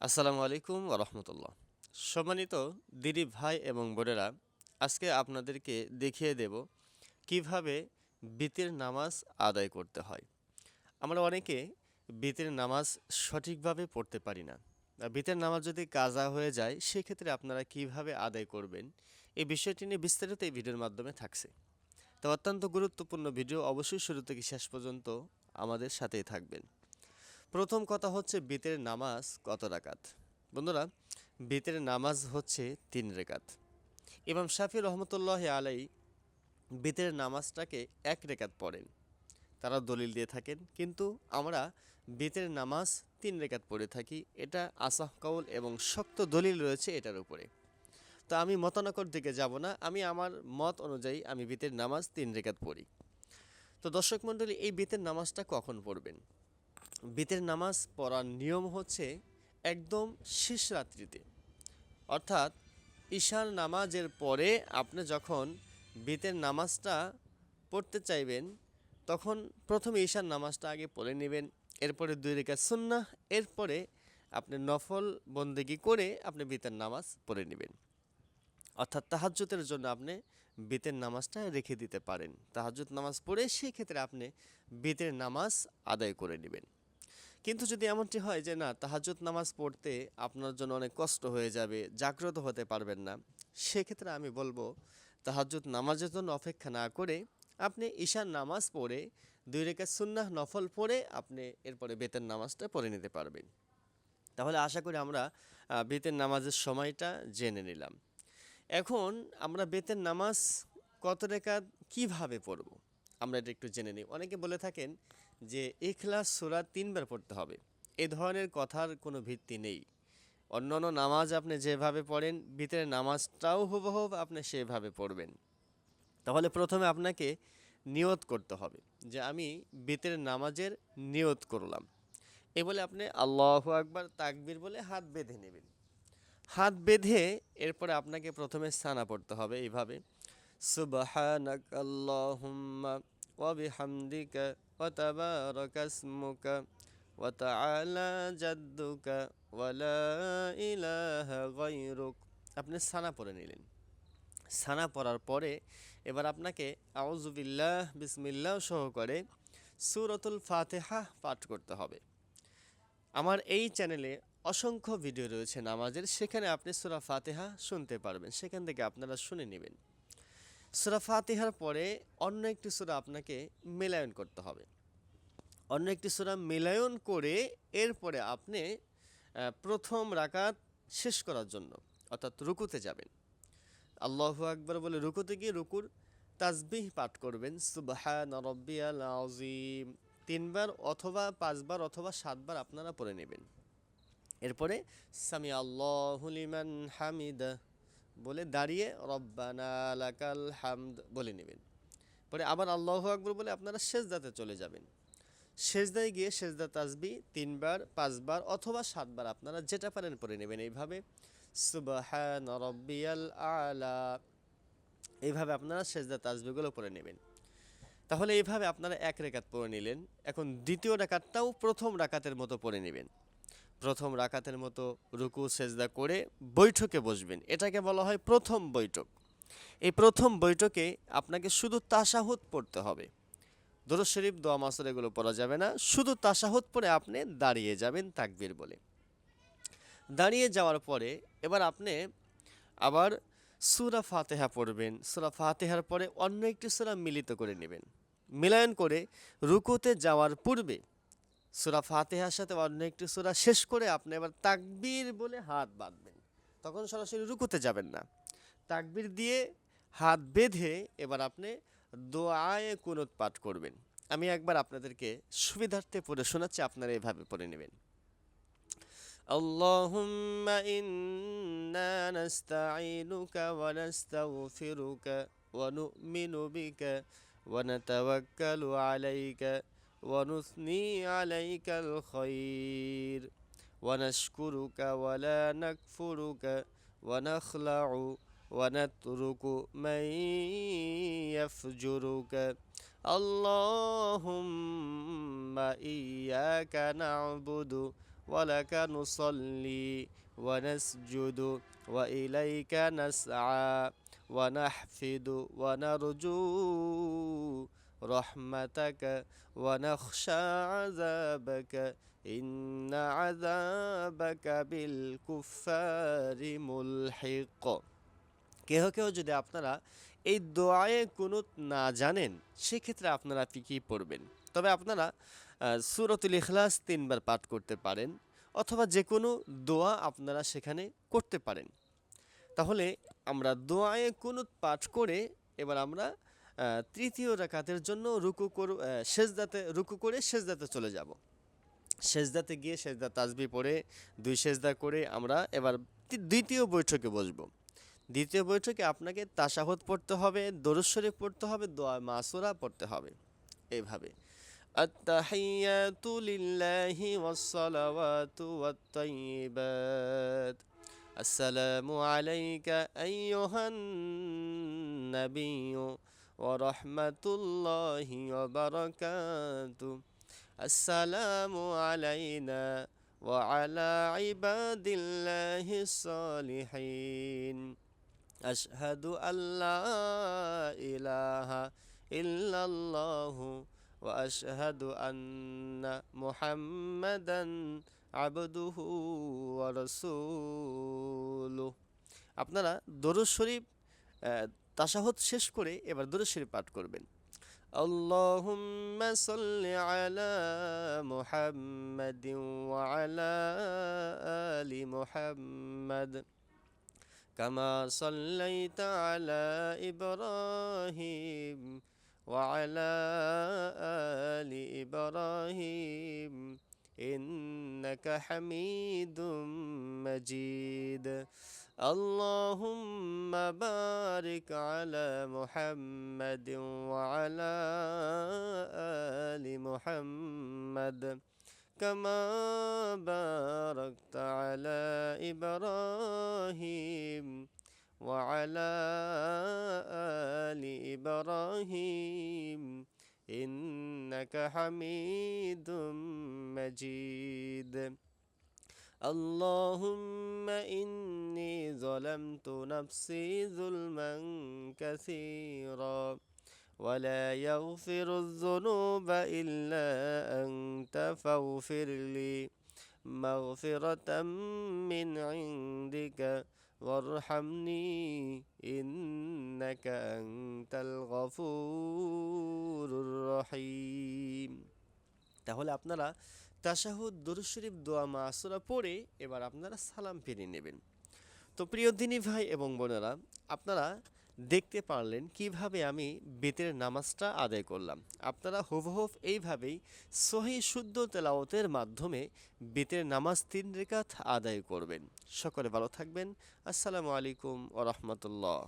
আসসালামু আলাইকুম ওরহমতুল্লাহ। সম্মানিত দিদি ভাই এবং বোনেরা, আজকে আপনাদেরকে দেখিয়ে দেব কিভাবে বিতির নামাজ আদায় করতে হয়। আমরা অনেকে বিতির নামাজ সঠিকভাবে পড়তে পারি না। বিতির নামাজ যদি কাজা হয়ে যায় সেক্ষেত্রে আপনারা কিভাবে আদায় করবেন এই বিষয়টি নিয়ে বিস্তারিত এই ভিডিওর মাধ্যমে থাকছে। তো অত্যন্ত গুরুত্বপূর্ণ ভিডিও, অবশ্যই শুরু থেকে শেষ পর্যন্ত আমাদের সাথেই থাকবেন। প্রথম কথা হচ্ছে বিতের নামাজ কত রাকাত। বন্ধুরা, বিতের নামাজ হচ্ছে 3 রেকাত। ইমাম শাফি রহমতুল্লাহ আলাই বিতের নামাজটাকে 1 রেকাত পড়েন, তারা দলিল দিয়ে থাকেন, কিন্তু আমরা বিতের নামাজ 3 রেকাত পড়ে থাকি। এটা আসাহ কাউল এবং শক্ত দলিল রয়েছে এটার উপরে। তো আমি মতানকর দিকে যাব না, আমি আমার মত অনুযায়ী আমি বিতের নামাজ 3 রেকাত পড়ি। তো দর্শক মণ্ডলী, এই বিতের নামাজটা কখন পড়বেন? বিতের নামাজ পড়ার নিয়ম হচ্ছে একদম শেষ রাত্রিতে, অর্থাৎ ঈশার নামাজের পরে আপনি যখন বিতের নামাজটা পড়তে চাইবেন তখন প্রথমে ঈশার নামাজটা আগে পড়ে নেবেন, এরপরে 2 রেকাত সুন্নাহ, এরপরে আপনি নফল বন্দেগি করে আপনি বিতের নামাজ পড়ে নেবেন। অর্থাৎ তাহাজ্জুদের জন্য আপনি বিতের নামাজটা রেখে দিতে পারেন, তাহাজ্জুদ নামাজ পড়ে সেই ক্ষেত্রে আপনি বিতের নামাজ আদায় করে নেবেন। কিন্তু যদি এমনটি হয় যে না, তাহাজ্জুদ নামাজ পড়তে আপনার জন্য অনেক কষ্ট হয়ে যাবে, জাগ্রত হতে পারবেন না, সেক্ষেত্রে আমি বলবো তাহাজ্জুদ নামাজের জন্য অপেক্ষা না করে আপনি ঈশার নামাজ পড়ে 2 রেকাত সুন্নাহ নফল পড়ে আপনি এরপরে বেতের নামাজটা পড়ে নিতে পারবেন। তাহলে আশা করি আমরা বেতের নামাজের সময়টা জেনে নিলাম। এখন আমরা বেতের নামাজ কত রেকাত কিভাবে পড়ব আমরা এটা একটু জেনে নিই। অনেকে বলে থাকেন যে ইখলাস সূরা 3 বার পড়তে হবে। এ ধরনের কথার কোনো ভিত্তি নেই। অন্যান্য নামাজ আপনি যেভাবে পড়েন ভিতরের নামাজটাও হুবহু আপনি সেভাবে পড়বেন। তাহলে প্রথমে আপনাকে নিয়ত করতে হবে যে আমি ভিতরের নামাজের নিয়ত করলাম। এ বলে আপনি আল্লাহু আকবার তাকবীর বলে হাত বেঁধে নেবেন। হাত বেঁধে এরপরে আপনাকে প্রথমে সানা পড়তে হবে এইভাবে, সুবহানাকাল্লাহুম্মা ওয়া বিহামদিকা ওয়া তাবারাকা ইসমুকা ওয়া তাআলা জাদ্দুকা ওয়া লা ইলাহা গায়রুক। আপনি সানা পড়ে নিলেন। সানা পড়ার পরে এবার আপনাকে আউযু বিল্লাহ বিসমিল্লাহ সহকারে সূরাতুল ফাতিহা পাঠ করতে হবে। আমার এই চ্যানেলে অসংখ্য ভিডিও রয়েছে নামাজের, সেখানে আপনি সূরা ফাতিহা শুনতে পারবেন, সেখান থেকে আপনারা শুনে নেবেন। সূরা ফাতিহার পরে অন্য একটি সূরা আপনাকে মিলায়ন করতে হবে। অন্য একটি সূরা মিলায়ন করে এরপরে আপনি প্রথম রাকাত শেষ করার জন্য অর্থাৎ রুকুতে যাবেন। আল্লাহু আকবার বলে রুকুতে গিয়ে রুকুর তাসবিহ পাঠ করবেন, সুবহানা রাব্বিয়াল আযীম 3 বার অথবা 5 বার অথবা 7 বার আপনারা পড়ে নেবেন। এরপরে সামি আল্লাহু লিমান হামিদা বলে দাঁড়িয়ে রব্বানা লাকাল হামদ বলে নেবেন। পরে আবার আল্লাহু আকবার বলে আপনারা সেজদাতে চলে যাবেন। সেজদায় গিয়ে সেজদা তাসবিহ 3 বার 5 বার অথবা 7 বার আপনারা যেটা পারেন পড়ে নেবেন। এইভাবে সুবহান রব্বিয়াল আলা, এইভাবে আপনারা সেজদা তাসবিহগুলো পড়ে নেবেন। তাহলে এইভাবে আপনারা 1 রেকাত পড়ে নিলেন। এখন দ্বিতীয় রাকাতটাও প্রথম রাকাতের মতো পড়ে নেবেন। প্রথম রাকাতের মতো রুকু সেজদা করে বৈঠকে বসবেন, এটাকে বলা হয় প্রথম বৈঠক। এই প্রথম বৈঠকে আপনাকে শুধু তাশাহুদ পড়তে হবে। দরুদ শরীফ দোয়া মাসুর এগুলো পড়া যাবে না, শুধু তাশাহুদ পড়ে আপনি দাঁড়িয়ে যাবেন তাকবীর বলে। দাঁড়িয়ে যাওয়ার পরে এবার আপনি আবার সূরা ফাতিহা পড়বেন। সূরা ফাতিহার পরে অন্য একটি সূরা মিলিত করে নেবেন। মিলায়ন করে রুকুতে যাওয়ার পূর্বে সূরা ফাতিহার সাথে অন্য একটি সূরা শেষ করে আপনি এবার তাকবীর বলে হাত বাঁধবেন। তখন সরাসরি রুকুতে যাবেন না, তাকবীর দিয়ে হাত বেঁধে এবার আপনি দোয়ায়ে কুনুত পাঠ করবেন। আমি একবার আপনাদেরকে সুবিধার্থে পড়ে শোনাচ্ছি, আপনারা এভাবে পড়ে নেবেন। আল্লাহুম্মা ইন্না নাস্তাঈনুকা ওয়া নাস্তাগফিরুকা ওয়া নু'মিনু বিকা ওয়া নাতাওয়াক্কালু আলাইকা ওয়া নুসনি আলাইকাল খায়র ওয়া নাশকুরুকা ওয়া লা নাকফুরুকা ওয়া নাখলাউ ওয়া নাতরুকু মান ইয়াফজুরুকা আল্লাহুম্মা ইয়্যাকা না'বুদু ولك نصلي ونسجد وإليك نسعى ونحفد ونرجو رحمتك ونخشى عذابك إن عذابك بالكفار ملحق। কেহ কেহ যদি আপনারা এই দোয়ায়ে কুনুত না জানেন সেক্ষেত্রে আপনারা কি পড়বেন, তবে আপনারা সূরাতুল ইখলাস 3 বার পাঠ করতে পারেন অথবা যে কোনো দোয়া আপনারা সেখানে করতে পারেন। তাহলে আমরা দোয়ায়ে কুনুত পাঠ করে এবার আমরা তৃতীয় রাকাতের জন্য রুকু করে সেজদাতে চলে যাব। সেজদাতে গিয়ে সেজদা তাসবিহ পড়ে 2 সেজদা করে আমরা এবার দ্বিতীয় বৈঠকে বসবো। দ্বিতীয় বৈঠকে আপনাকে তাশাহুদ পড়তে হবে, দরুদ শরীফ পড়তে হবে, দোয়া মাসুরা পড়তে হবে। এইভাবে আত্তাহিয়াতু লিল্লাহি ওয়াসসালাওয়াতু ওয়াত-তাইয়্যিবাত আসসালামু আলাইকা আইয়ুহান নাবিয়্যু ওয়া রাহমাতুল্লাহি ওয়া বারাকাতুহু আসসালামু আলাইনা ওয়া আলা ইবাদিল্লাহিস সালিহিন আশহাদু আল্লা ইলাহা ইল্লাল্লাহু ওয়া আশহাদু আন্না মুহাম্মাদান আবদুহু ওয়া রাসূলুহু। আপনারা দরুদ শরীফ তাশাহুদ শেষ করে এবার দরুদ শরীফ পাঠ করবেন। আল্লাহুম্মা সাল্লি আলা মুহাম্মাদিন ওয়া আলা আলি মুহাম্মাদ কামা সাল্লাইতা আলা ইব্রাহিম ওয়া আলা আলি ইব্রাহিম ইন্নাকা হামিদুম মাজিদ। আল্লাহুম্মা বারিক আলা মুহাম্মাদিন ওয়া আলা আলি মুহাম্মাদ কামা বারাকতা আলা ইব্রাহিম ওয়া আলা আলি ইব্রাহিম ইন্নাকা হামিদুম মাজিদ। اللهم إني ظلمت نفسي ظلما كثيرا ولا يغفر الذنوب إلا أنت فاغفر لي مغفرة من عندك وارحمني إنك أنت الغفور الرحيم। তাহলে আপনারা তাশাহুদ, দরুদ শরীফ, দোয়া মাসুরা পড়ে এবার আপনারা সালাম ফিরিয়ে নেবেন। তো প্রিয় দিনী ভাই এবং বোনেরা, আপনারা দেখতে পারলেন কিভাবে আমি বেতের নামাজটা আদায় করলাম। আপনারা হুবহুব এইভাবেই সহিহ শুদ্ধ তেলাওয়াতের মাধ্যমে বেতের নামাজ 3 রাকাত আদায় করবেন। সকলে ভালো থাকবেন। আসসালামু আলাইকুম ওয়া রাহমাতুল্লাহ।